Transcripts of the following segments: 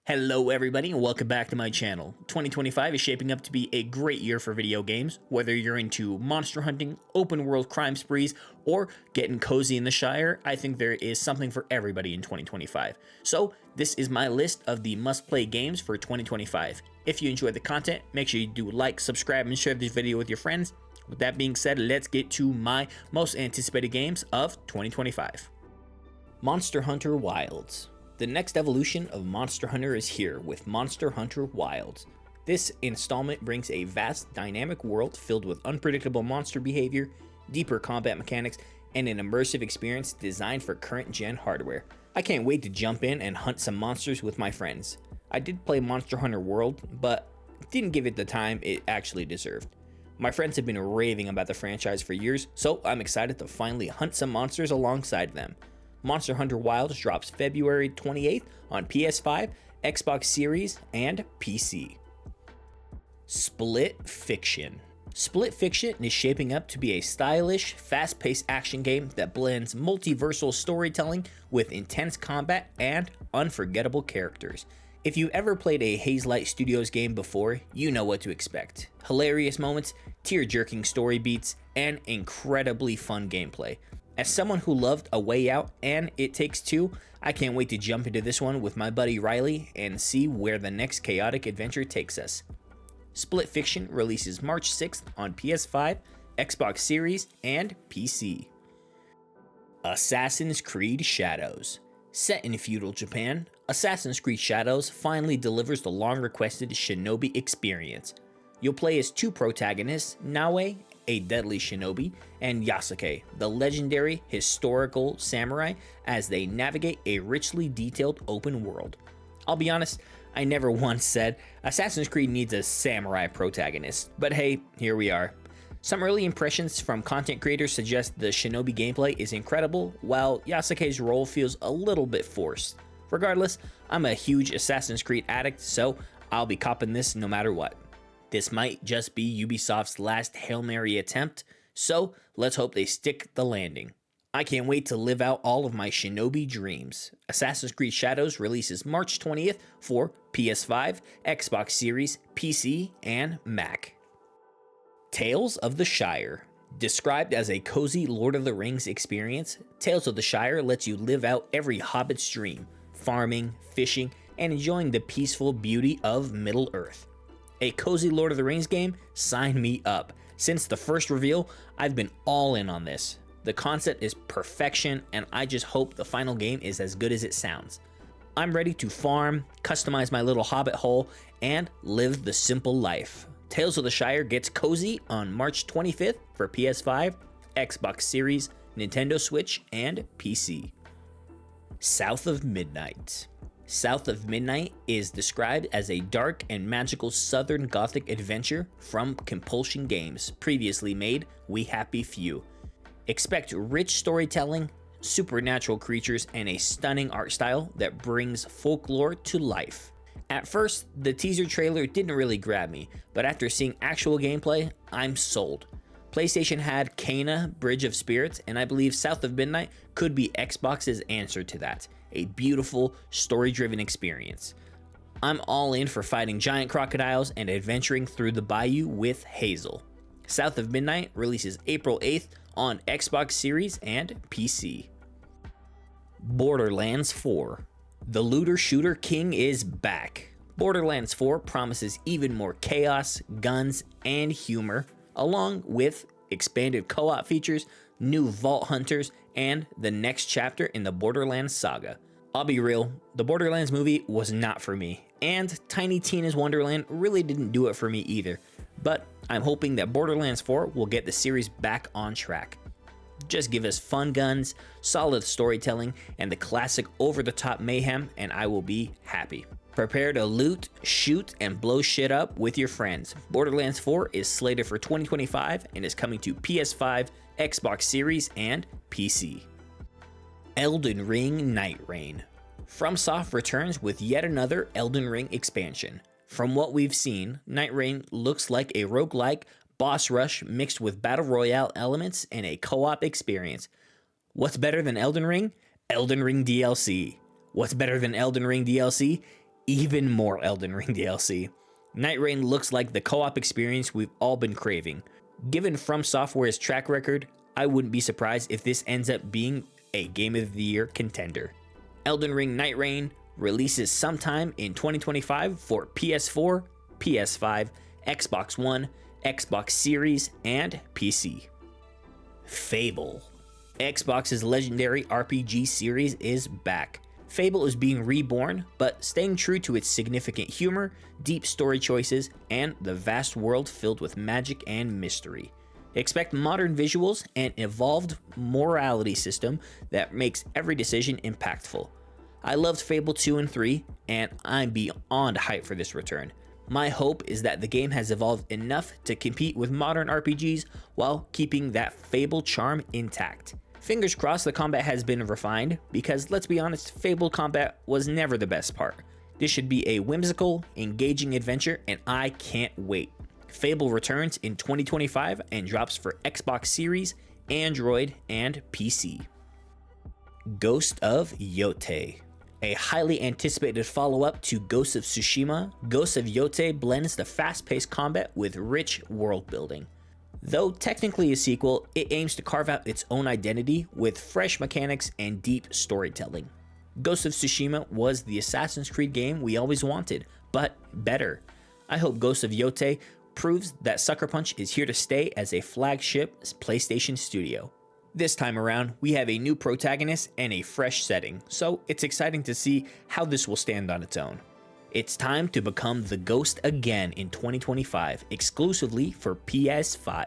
Hello everybody and welcome back to my channel. 2025 is shaping up to be a great year for video games. Whether you're into monster hunting, open world crime sprees, or getting cozy in the Shire, I think there is something for everybody in 2025. So this is my list of the must play games for 2025. If you enjoyed the content, make sure you do like, subscribe, and share this video with your friends. With that being said, let's get to my most anticipated games of 2025. Monster Hunter Wilds. The next evolution of Monster Hunter is here with Monster Hunter Wilds. This installment brings a vast, dynamic world filled with unpredictable monster behavior, deeper combat mechanics, and an immersive experience designed for current-gen hardware. I can't wait to jump in and hunt some monsters with my friends. I did play Monster Hunter World, but didn't give it the time it actually deserved. My friends have been raving about the franchise for years, so I'm excited to finally hunt some monsters alongside them. Monster Hunter Wilds drops February 28th on PS5, Xbox Series, and PC. Split Fiction. Split Fiction is shaping up to be a stylish, fast-paced action game that blends multiversal storytelling with intense combat and unforgettable characters. If you've ever played a Hazelight Studios game before, you know what to expect. Hilarious moments, tear-jerking story beats, and incredibly fun gameplay. As someone who loved A Way Out and It Takes Two, I can't wait to jump into this one with my buddy Riley and see where the next chaotic adventure takes us. Split Fiction releases March 6th on PS5, Xbox Series, and PC. Assassin's Creed Shadows. Set in feudal Japan, Assassin's Creed Shadows finally delivers the long-requested shinobi experience. You'll play as two protagonists, Naoe, a deadly shinobi, and Yasuke, the legendary historical samurai, as they navigate a richly detailed open world. I'll be honest, I never once said Assassin's Creed needs a samurai protagonist, but hey, here we are. Some early impressions from content creators suggest the shinobi gameplay is incredible, while Yasuke's role feels a little bit forced. Regardless, I'm a huge Assassin's Creed addict, so I'll be copping this no matter what. This might just be Ubisoft's last Hail Mary attempt, so let's hope they stick the landing. I can't wait to live out all of my shinobi dreams. Assassin's Creed Shadows releases March 20th for PS5, Xbox Series, PC, and Mac. Tales of the Shire. Described as a cozy Lord of the Rings experience, Tales of the Shire lets you live out every hobbit's dream, farming, fishing, and enjoying the peaceful beauty of Middle-earth. A cozy Lord of the Rings game? Sign me up. Since the first reveal, I've been all in on this. The concept is perfection, and I just hope the final game is as good as it sounds. I'm ready to farm, customize my little hobbit hole, and live the simple life. Tales of the Shire gets cozy on March 25th for PS5, Xbox Series, Nintendo Switch, and PC. South of Midnight. South of Midnight is described as a dark and magical Southern Gothic adventure from Compulsion Games, previously made We Happy Few. Expect rich storytelling, supernatural creatures, and a stunning art style that brings folklore to life. At first, the teaser trailer didn't really grab me, but after seeing actual gameplay, I'm sold. PlayStation had Kena Bridge of Spirits, and I believe South of Midnight could be Xbox's answer to that. A beautiful, story-driven experience. I'm all in for fighting giant crocodiles and adventuring through the bayou with Hazel. South of Midnight releases April 8th on Xbox Series and PC. Borderlands 4. The looter shooter king is back. Borderlands 4 promises even more chaos, guns, and humor, along with expanded co-op features, new vault hunters, and the next chapter in the Borderlands saga. I'll be real, the Borderlands movie was not for me, and Tiny Tina's Wonderland really didn't do it for me either, but I'm hoping that Borderlands 4 will get the series back on track. Just give us fun guns, solid storytelling, and the classic over-the-top mayhem, and I will be happy. Prepare to loot, shoot, and blow shit up with your friends. Borderlands 4 is slated for 2025 and is coming to PS5, Xbox Series, and PC. Elden Ring Night Rain. FromSoft returns with yet another Elden Ring expansion. From what we've seen, Night Rain looks like a roguelike boss rush mixed with battle royale elements and a co-op experience. What's better than Elden Ring? Elden Ring DLC. What's better than Elden Ring DLC? even more Elden Ring DLC. Night Rain looks like the co-op experience we've all been craving. Given From Software's track record, I wouldn't be surprised if this ends up being a Game of the Year contender. Elden Ring Night Rain releases sometime in 2025 for PS4, PS5, Xbox One, Xbox Series, and PC. Fable. Xbox's legendary RPG series is back. Fable is being reborn, but staying true to its significant humor, deep story choices, and the vast world filled with magic and mystery. Expect modern visuals and evolved morality system that makes every decision impactful. I loved Fable 2 and 3, and I'm beyond hyped for this return. My hope is that the game has evolved enough to compete with modern RPGs while keeping that Fable charm intact. Fingers crossed the combat has been refined, because let's be honest, Fable combat was never the best part. This should be a whimsical, engaging adventure, and I can't wait. Fable returns in 2025 and drops for Xbox Series, Android, and PC. Ghost of Yotei. A highly anticipated follow-up to Ghost of Tsushima, Ghost of Yotei blends the fast-paced combat with rich world building. Though technically a sequel, it aims to carve out its own identity with fresh mechanics and deep storytelling. Ghost of Tsushima was the Assassin's Creed game we always wanted, but better. I hope Ghost of Yotei proves that Sucker Punch is here to stay as a flagship PlayStation studio. This time around, we have a new protagonist and a fresh setting, so it's exciting to see how this will stand on its own. It's time to become the Ghost again in 2025, exclusively for PS5.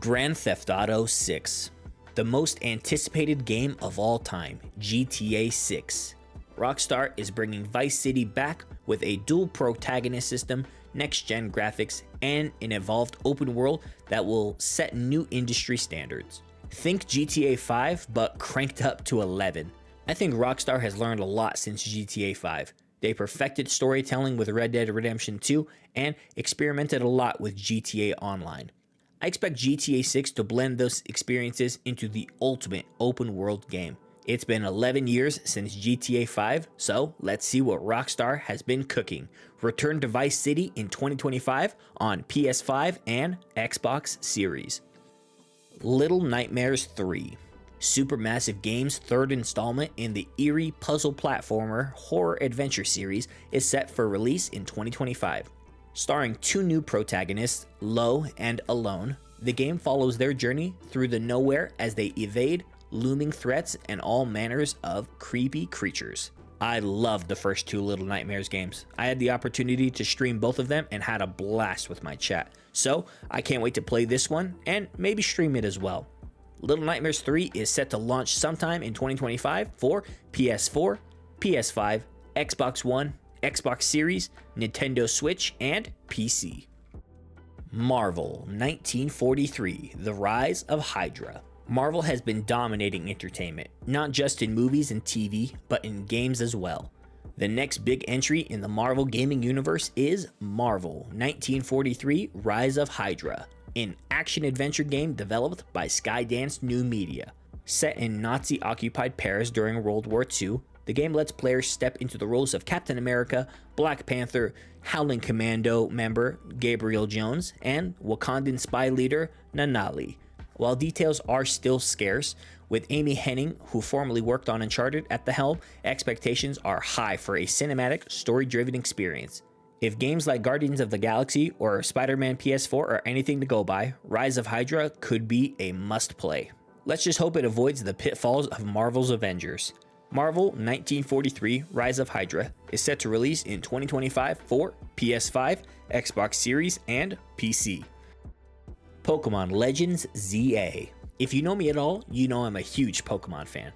Grand Theft Auto 6. The most anticipated game of all time, GTA 6. Rockstar is bringing Vice City back with a dual protagonist system, next-gen graphics, and an evolved open world that will set new industry standards. Think GTA 5, but cranked up to 11. I think Rockstar has learned a lot since GTA 5. They perfected storytelling with Red Dead Redemption 2 and experimented a lot with GTA Online. I expect GTA 6 to blend those experiences into the ultimate open world game. It's been 11 years since GTA 5, so let's see what Rockstar has been cooking. Return to Vice City in 2025 on PS5 and Xbox Series. Little Nightmares 3. Supermassive Games' third installment in the eerie puzzle platformer horror adventure series is set for release in 2025. Starring two new protagonists, Lo and Alone, the game follows their journey through the nowhere as they evade looming threats and all manners of creepy creatures. I loved the first two Little Nightmares games. I had the opportunity to stream both of them and had a blast with my chat. So I can't wait to play this one and maybe stream it as well. Little Nightmares 3 is set to launch sometime in 2025 for PS4, PS5, Xbox One, Xbox Series, Nintendo Switch, and PC. Marvel 1943: The Rise of Hydra. Marvel has been dominating entertainment, not just in movies and TV, but in games as well. The next big entry in the Marvel gaming universe is Marvel 1943: Rise of Hydra, an action-adventure game developed by Skydance New Media. Set in Nazi-occupied Paris during World War II, the game lets players step into the roles of Captain America, Black Panther, Howling Commando member Gabriel Jones, and Wakandan spy leader Nanali. While details are still scarce, with Amy Hennig, who formerly worked on Uncharted, at the helm, expectations are high for a cinematic, story-driven experience. If games like Guardians of the Galaxy or Spider-Man PS4 are anything to go by, Rise of Hydra could be a must-play. Let's just hope it avoids the pitfalls of Marvel's Avengers. Marvel 1943: Rise of Hydra is set to release in 2025 for PS5, Xbox Series, and PC. Pokemon Legends ZA. If you know me at all, you know I'm a huge Pokemon fan.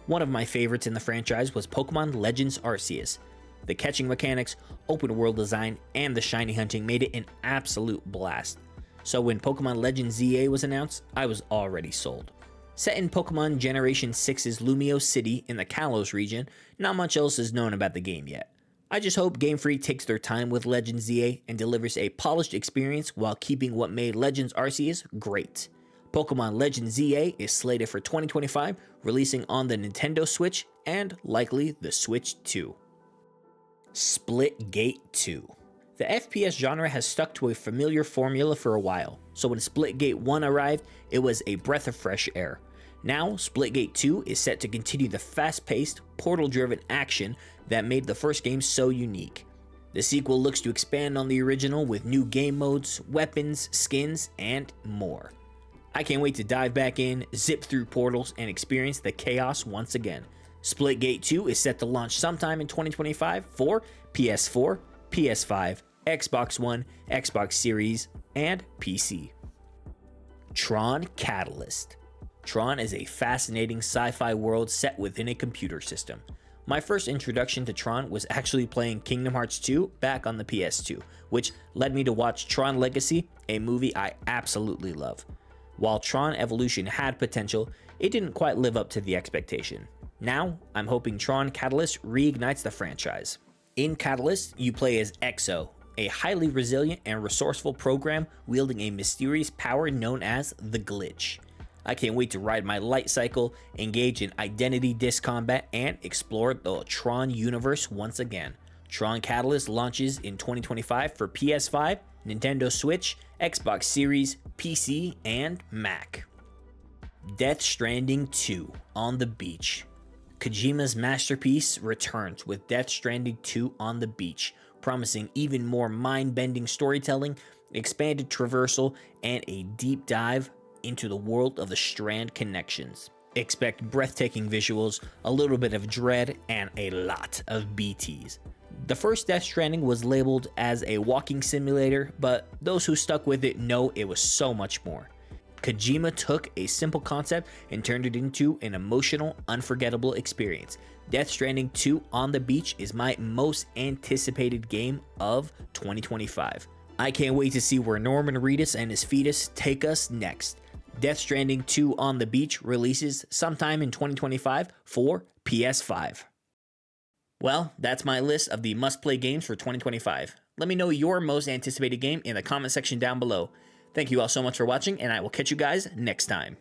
One of my favorites in the franchise was Pokemon Legends Arceus. The catching mechanics, open world design, and the shiny hunting made it an absolute blast. So when Pokemon Legends ZA was announced, I was already sold. Set in Pokemon Generation 6's Lumiose City in the Kalos region, not much else is known about the game yet. I just hope Game Freak takes their time with Legends ZA and delivers a polished experience while keeping what made Legends Arceus great. Pokemon Legends ZA is slated for 2025, releasing on the Nintendo Switch and likely the Switch 2. Splitgate 2. The FPS genre has stuck to a familiar formula for a while, so when Splitgate 1 arrived, it was a breath of fresh air. Now, Splitgate 2 is set to continue the fast-paced, portal-driven action that made the first game so unique. The sequel looks to expand on the original with new game modes, weapons, skins, and more. I can't wait to dive back in, zip through portals, and experience the chaos once again. Splitgate 2 is set to launch sometime in 2025 for PS4, PS5, Xbox One, Xbox Series, and PC. Tron Catalyst. Tron is a fascinating sci-fi world set within a computer system. My first introduction to Tron was actually playing Kingdom Hearts 2 back on the PS2, which led me to watch Tron Legacy, a movie I absolutely love. While Tron Evolution had potential, it didn't quite live up to the expectation. Now, I'm hoping Tron Catalyst reignites the franchise. In Catalyst, you play as EXO, a highly resilient and resourceful program wielding a mysterious power known as the Glitch. I can't wait to ride my light cycle, engage in identity disc combat, and explore the Tron universe once again. Tron Catalyst launches in 2025 for PS5, Nintendo Switch, Xbox Series, PC, and Mac. Death Stranding 2 on the Beach. Kojima's masterpiece returns with Death Stranding 2 on the Beach, promising even more mind-bending storytelling, expanded traversal, and a deep dive into the world of the Strand connections. Expect breathtaking visuals, a little bit of dread, and a lot of BTs. The first Death Stranding was labeled as a walking simulator, but those who stuck with it know it was so much more. Kojima took a simple concept and turned it into an emotional, unforgettable experience. Death Stranding 2 on the Beach is my most anticipated game of 2025. I can't wait to see where Norman Reedus and his fetus take us next. Death Stranding 2 on the Beach releases sometime in 2025 for PS5. Well, that's my list of the must-play games for 2025. Let me know your most anticipated game in the comment section down below. Thank you all so much for watching, and I will catch you guys next time.